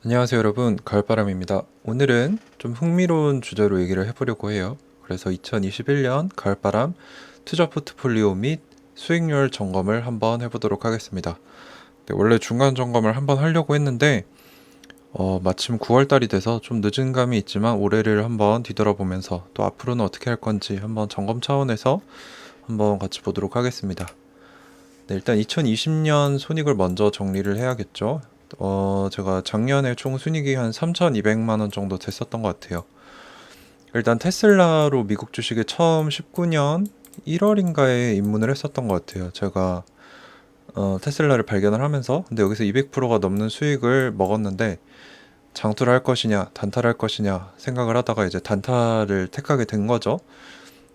안녕하세요 여러분, 가을바람입니다. 오늘은 좀 흥미로운 주제로 얘기를 해보려고 해요. 그래서 2021년 가을바람 투자 포트폴리오 및 수익률 점검을 한번 해보도록 하겠습니다. 네, 원래 중간 점검을 한번 하려고 했는데 마침 9월달이 돼서 좀 늦은 감이 있지만 올해를 한번 뒤돌아보면서 또 앞으로는 어떻게 할 건지 한번 점검 차원에서 한번 같이 보도록 하겠습니다. 네, 일단 2020년 손익을 먼저 정리를 해야겠죠. 제가 작년에 총 순이익이 한 3,200만 원 정도 됐었던 것 같아요. 일단 테슬라로 미국 주식에 처음 19년 1월인가에 입문을 했었던 것 같아요. 제가 테슬라를 발견을 하면서 근데 여기서 200%가 넘는 수익을 먹었는데 장투를 할 것이냐 단타를 할 것이냐 생각을 하다가 이제 단타를 택하게 된 거죠.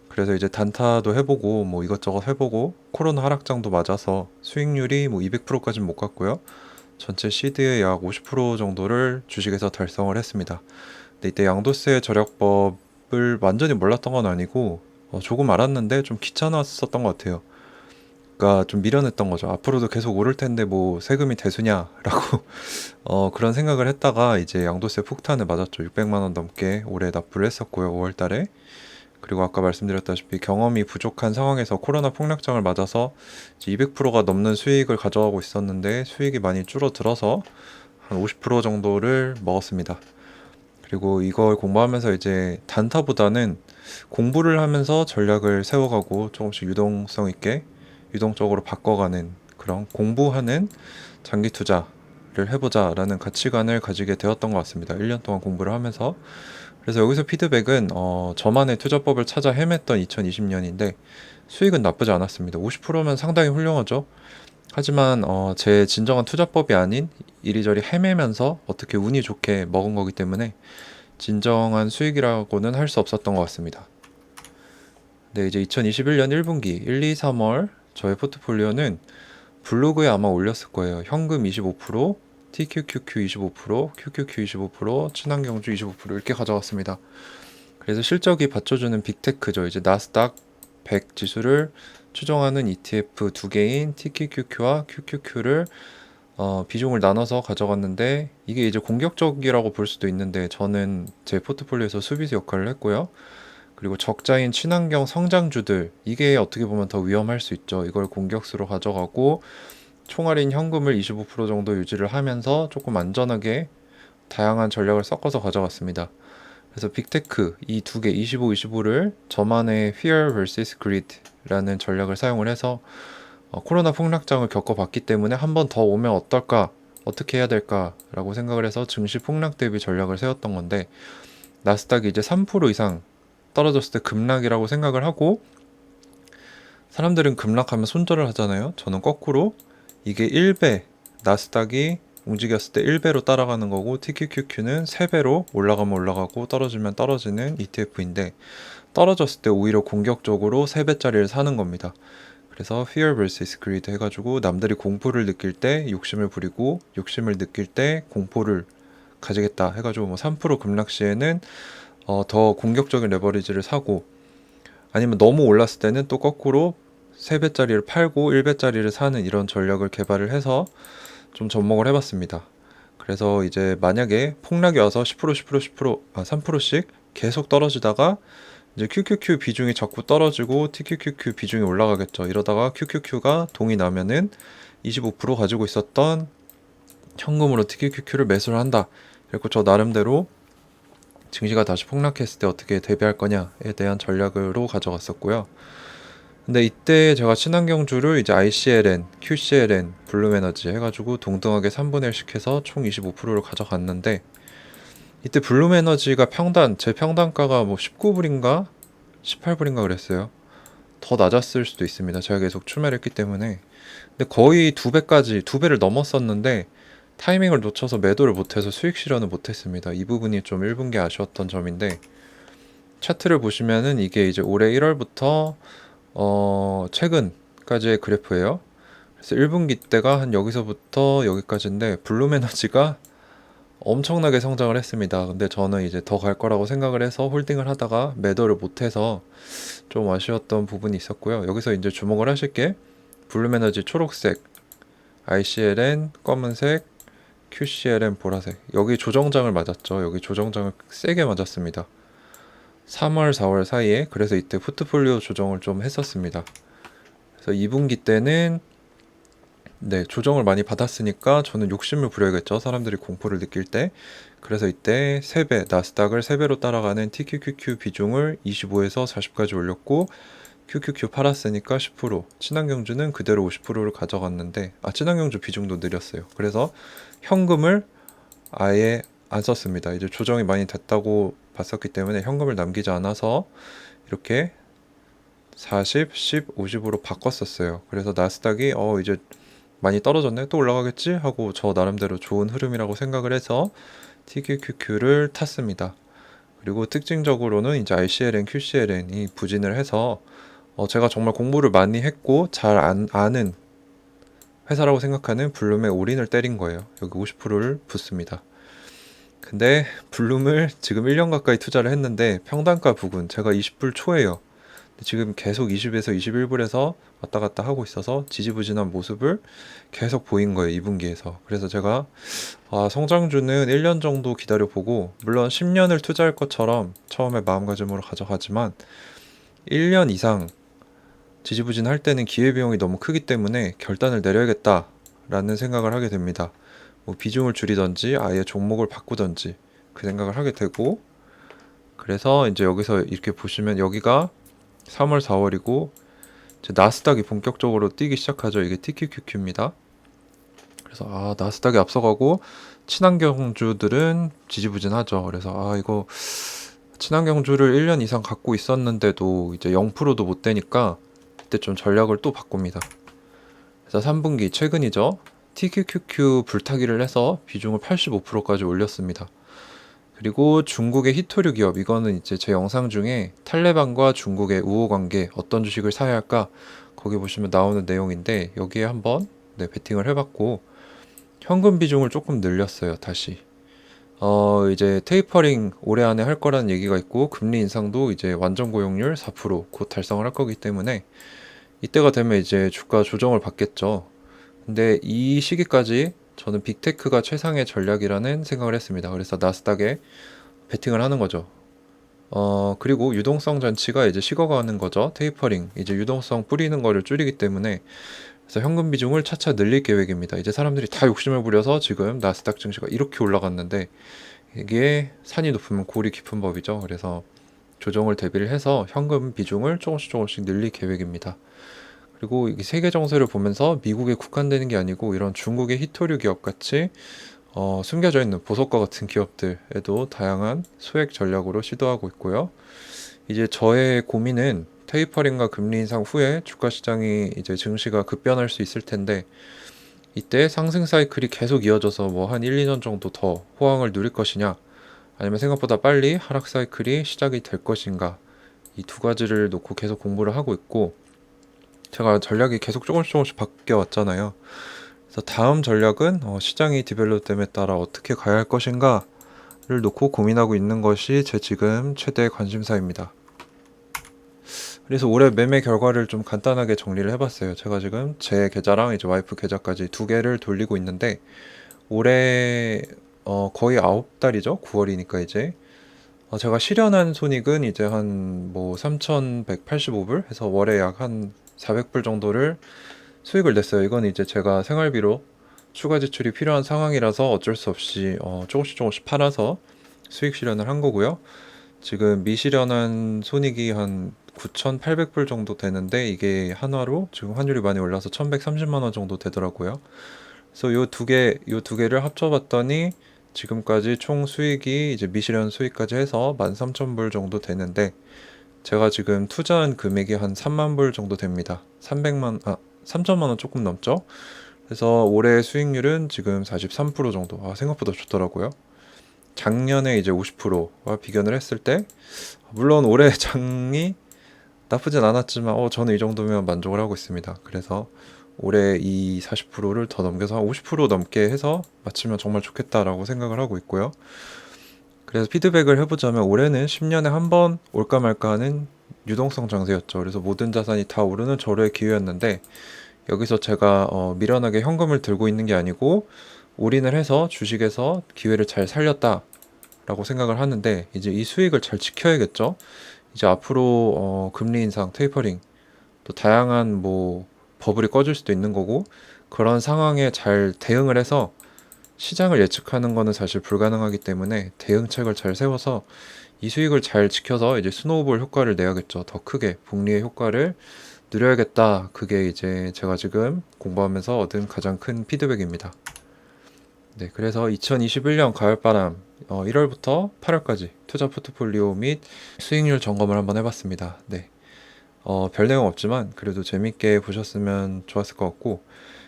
그래서 이제 단타도 해보고 뭐 이것저것 해보고 코로나 하락장도 맞아서 수익률이 뭐 200%까지는 못 갔고요. 전체 시드의 약 50% 정도를 주식에서 달성을 했습니다. 근데 이때 양도세 절약법을 완전히 몰랐던 건 아니고 조금 알았는데 좀 귀찮았었던 것 같아요. 그러니까 좀 미련했던 거죠. 앞으로도 계속 오를 텐데 뭐 세금이 대수냐라고 그런 생각을 했다가 이제 양도세 폭탄을 맞았죠. 600만 원 넘게 올해 납부를 했었고요. 5월 달에. 그리고 아까 말씀드렸다시피 경험이 부족한 상황에서 코로나 폭락장을 맞아서 200%가 넘는 수익을 가져가고 있었는데 수익이 많이 줄어들어서 한 50% 정도를 먹었습니다. 그리고 이걸 공부하면서 이제 단타보다는 공부를 하면서 전략을 세워가고 조금씩 유동성 있게 유동적으로 바꿔가는 그런 공부하는 장기 투자를 해보자라는 가치관을 가지게 되었던 것 같습니다. 1년 동안 공부를 하면서. 그래서 여기서 피드백은 저만의 투자법을 찾아 헤맸던 2020년인데 수익은 나쁘지 않았습니다. 50%면 상당히 훌륭하죠. 하지만 제 진정한 투자법이 아닌 이리저리 헤매면서 어떻게 운이 좋게 먹은 거기 때문에 진정한 수익이라고는 할 수 없었던 것 같습니다. 네, 이제 2021년 1분기 1, 2, 3월 저의 포트폴리오는 블로그에 아마 올렸을 거예요. 현금 25%, TQQQ 25%, QQQ 25%, 친환경주 25% 이렇게 가져갔습니다. 그래서 실적이 받쳐주는 빅테크죠. 이제 나스닥 100 지수를 추정하는 ETF 두 개인 TQQQ와 QQQ를 비중을 나눠서 가져갔는데 이게 이제 공격적이라고 볼 수도 있는데 저는 제 포트폴리오에서 수비수 역할을 했고요. 그리고 적자인 친환경 성장주들 이게 어떻게 보면 더 위험할 수 있죠. 이걸 공격수로 가져가고 총알인 현금을 25% 정도 유지를 하면서 조금 안전하게 다양한 전략을 섞어서 가져갔습니다. 그래서 빅테크 이 두 개 25, 25를 저만의 Fear vs Greed라는 전략을 사용을 해서 코로나 폭락장을 겪어봤기 때문에 한 번 더 오면 어떨까 어떻게 해야 될까라고 생각을 해서 증시 폭락 대비 전략을 세웠던 건데 나스닥이 이제 3% 이상 떨어졌을 때 급락이라고 생각을 하고 사람들은 급락하면 손절을 하잖아요. 저는 거꾸로 이게 1배 나스닥이 움직였을 때 1배로 따라가는 거고 TQQQ는 3배로 올라가면 올라가고 떨어지면 떨어지는 ETF인데 떨어졌을 때 오히려 공격적으로 3배짜리를 사는 겁니다. 그래서 Fear vs Greed 해가지고 남들이 공포를 느낄 때 욕심을 부리고 욕심을 느낄 때 공포를 가지겠다 해가지고 뭐 3% 급락 시에는 더 공격적인 레버리지를 사고 아니면 너무 올랐을 때는 또 거꾸로 3배짜리를 팔고 1배짜리를 사는 이런 전략을 개발을 해서 좀 접목을 해봤습니다. 그래서 이제 만약에 폭락이 와서 10%, 10%, 10%, 3%씩 계속 떨어지다가 이제 QQQ 비중이 자꾸 떨어지고 TQQQ 비중이 올라가겠죠. 이러다가 QQQ가 동이 나면은 25% 가지고 있었던 현금으로 TQQQ를 매수를 한다. 그리고 저 나름대로 증시가 다시 폭락했을 때 어떻게 대비할 거냐에 대한 전략으로 가져갔었고요. 근데 이때 제가 친환경주를 이제 ICLN, QCLN, 블룸에너지 해가지고 동등하게 3분의 1씩 해서 총 25%를 가져갔는데 이때 블룸에너지가 제 평단가가 뭐 19불인가 18불인가 그랬어요. 더 낮았을 수도 있습니다. 제가 계속 추매를 했기 때문에. 근데 거의 2배까지, 2배를 넘었었는데 타이밍을 놓쳐서 매도를 못해서 수익 실현을 못했습니다. 이 부분이 좀 1분기 아쉬웠던 점인데 차트를 보시면은 이게 이제 올해 1월부터 최근까지의 그래프예요. 그래서 1분기 때가 한 여기서부터 여기까지인데 블룸에너지가 엄청나게 성장을 했습니다. 근데 저는 이제 더 갈 거라고 생각을 해서 홀딩을 하다가 매도를 못해서 좀 아쉬웠던 부분이 있었고요. 여기서 이제 주목을 하실 게 블룸에너지 초록색, ICLN 검은색, QCLM 보라색. 여기 조정장을 맞았죠. 여기 조정장을 세게 맞았습니다. 3월, 4월 사이에. 그래서 이때 포트폴리오 조정을 좀 했었습니다. 그래서 2분기 때는 네, 조정을 많이 받았으니까 저는 욕심을 부려야겠죠. 사람들이 공포를 느낄 때. 그래서 이때 3배, 나스닥을 3배로 따라가는 TQQQ 비중을 25에서 40까지 올렸고, QQQ 팔았으니까 10%, 친환경주는 그대로 50%를 가져갔는데, 친환경주 비중도 늘렸어요. 그래서 현금을 아예 안 썼습니다. 이제 조정이 많이 됐다고 봤었기 때문에 현금을 남기지 않아서 이렇게 40, 10, 50으로 바꿨었어요. 그래서 나스닥이 이제 많이 떨어졌네, 또 올라가겠지 하고 저 나름대로 좋은 흐름이라고 생각을 해서 TQQQ를 탔습니다. 그리고 특징적으로는 이제 RCLN, QCLN이 부진을 해서 제가 정말 공부를 많이 했고 잘 아는 회사라고 생각하는 블룸에 올인을 때린 거예요. 여기 50%를 붓습니다. 근데 블룸을 지금 1년 가까이 투자를 했는데 평단가 부근 제가 20불 초예요. 지금 계속 20에서 21불에서 왔다 갔다 하고 있어서 지지부진한 모습을 계속 보인 거예요, 2분기에서. 그래서 제가 성장주는 1년 정도 기다려보고, 물론 10년을 투자할 것처럼 처음에 마음가짐으로 가져가지만 1년 이상 지지부진할 때는 기회비용이 너무 크기 때문에 결단을 내려야겠다라는 생각을 하게 됩니다. 뭐 비중을 줄이던지 아예 종목을 바꾸던지 그 생각을 하게 되고, 그래서 이제 여기서 이렇게 보시면 여기가 3월, 4월이고 이제 나스닥이 본격적으로 뛰기 시작하죠. 이게 TQQQ입니다. 그래서 나스닥이 앞서가고 친환경주들은 지지부진하죠. 그래서 이거 친환경주를 1년 이상 갖고 있었는데도 이제 0%도 못 되니까 그때 좀 전략을 또 바꿉니다. 그래서 3분기 최근이죠. TQQQ 불타기를 해서 비중을 85%까지 올렸습니다. 그리고 중국의 히토류 기업, 이거는 이제 제 영상 중에 탈레반과 중국의 우호 관계, 어떤 주식을 사야 할까, 거기 보시면 나오는 내용인데 여기에 한번 베팅을 해봤고 현금 비중을 조금 늘렸어요. 다시 이제 테이퍼링 올해 안에 할 거라는 얘기가 있고 금리 인상도 이제 완전 고용률 4%곧 달성을 할 거기 때문에 이때가 되면 이제 주가 조정을 받겠죠. 근데 이 시기까지 저는 빅테크가 최상의 전략이라는 생각을 했습니다. 그래서 나스닥에 베팅을 하는 거죠. 그리고 유동성 잔치가 이제 식어가는 거죠. 테이퍼링, 이제 유동성 뿌리는 거를 줄이기 때문에. 그래서 현금 비중을 차차 늘릴 계획입니다. 이제 사람들이 다 욕심을 부려서 지금 나스닥 증시가 이렇게 올라갔는데 이게 산이 높으면 골이 깊은 법이죠. 그래서 조정을 대비를 해서 현금 비중을 조금씩 늘릴 계획입니다. 그리고 이 세계 정세를 보면서 미국에 국한되는 게 아니고 이런 중국의 히토류 기업 같이 숨겨져 있는 보석과 같은 기업들에도 다양한 소액 전략으로 시도하고 있고요. 이제 저의 고민은 테이퍼링과 금리 인상 후에 주가 시장이 이제 증시가 급변할 수 있을 텐데 이때 상승 사이클이 계속 이어져서 뭐 한 1, 2년 정도 더 호황을 누릴 것이냐, 아니면 생각보다 빨리 하락 사이클이 시작이 될 것인가, 이 두 가지를 놓고 계속 공부를 하고 있고, 제가 전략이 계속 조금씩 바뀌어 왔잖아요. 그래서 다음 전략은 시장이 디벨롭됨에 따라 어떻게 가야 할 것인가를 놓고 고민하고 있는 것이 제 지금 최대 관심사입니다. 그래서 올해 매매 결과를 좀 간단하게 정리를 해봤어요. 제가 지금 제 계좌랑 이제 와이프 계좌까지 두 개를 돌리고 있는데 올해 거의 9달이죠. 9월이니까 이제 제가 실현한 손익은 이제 한 뭐 3,185불 해서 월에 약 한 400불 정도를 수익을 냈어요. 이건 이제 제가 생활비로 추가 지출이 필요한 상황이라서 어쩔 수 없이 조금씩 팔아서 수익 실현을 한 거고요. 지금 미실현한 손익이 한 9,800불 정도 되는데 이게 한화로 지금 환율이 많이 올라서 1,130만 원 정도 되더라고요. 그래서 요 두 개를 합쳐봤더니 지금까지 총 수익이 이제 미실현 수익까지 해서 13,000불 정도 되는데 제가 지금 투자한 금액이 한 3만 불 정도 됩니다. 3천만 원 조금 넘죠? 그래서 올해 수익률은 지금 43% 정도. 생각보다 좋더라고요. 작년에 이제 50%와 비교를 했을 때, 물론 올해 장이 나쁘진 않았지만, 저는 이 정도면 만족을 하고 있습니다. 그래서 올해 이 40%를 더 넘겨서 한 50% 넘게 해서 마치면 정말 좋겠다라고 생각을 하고 있고요. 그래서 피드백을 해보자면 올해는 10년에 한 번 올까 말까 하는 유동성 장세였죠. 그래서 모든 자산이 다 오르는 절호의 기회였는데 여기서 제가 미련하게 현금을 들고 있는 게 아니고 올인을 해서 주식에서 기회를 잘 살렸다라고 생각을 하는데, 이제 이 수익을 잘 지켜야겠죠. 이제 앞으로 금리 인상, 테이퍼링, 또 다양한 뭐 버블이 꺼질 수도 있는 거고, 그런 상황에 잘 대응을 해서 시장을 예측하는 거는 사실 불가능하기 때문에 대응책을 잘 세워서 이 수익을 잘 지켜서 이제 스노우볼 효과를 내야겠죠. 더 크게 복리의 효과를 누려야겠다. 그게 이제 제가 지금 공부하면서 얻은 가장 큰 피드백입니다. 네, 그래서 2021년 가을바람 1월부터 8월까지 투자 포트폴리오 및 수익률 점검을 한번 해봤습니다. 네, 별 내용 없지만 그래도 재밌게 보셨으면 좋았을 것 같고,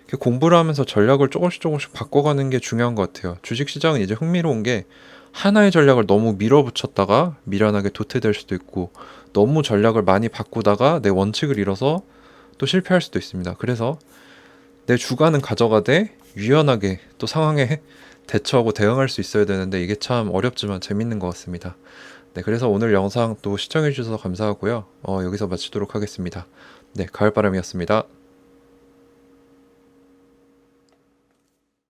이렇게 공부를 하면서 전략을 조금씩 바꿔가는 게 중요한 것 같아요. 주식시장은 이제 흥미로운 게 하나의 전략을 너무 밀어붙였다가 미련하게 도태될 수도 있고, 너무 전략을 많이 바꾸다가 내 원칙을 잃어서 또 실패할 수도 있습니다. 그래서 내 주관은 가져가되 유연하게 또 상황에 대처하고 대응할 수 있어야 되는데, 이게 참 어렵지만 재밌는 것 같습니다. 네, 그래서 오늘 영상 또 시청해 주셔서 감사하고요. 여기서 마치도록 하겠습니다. 네, 가을바람이었습니다.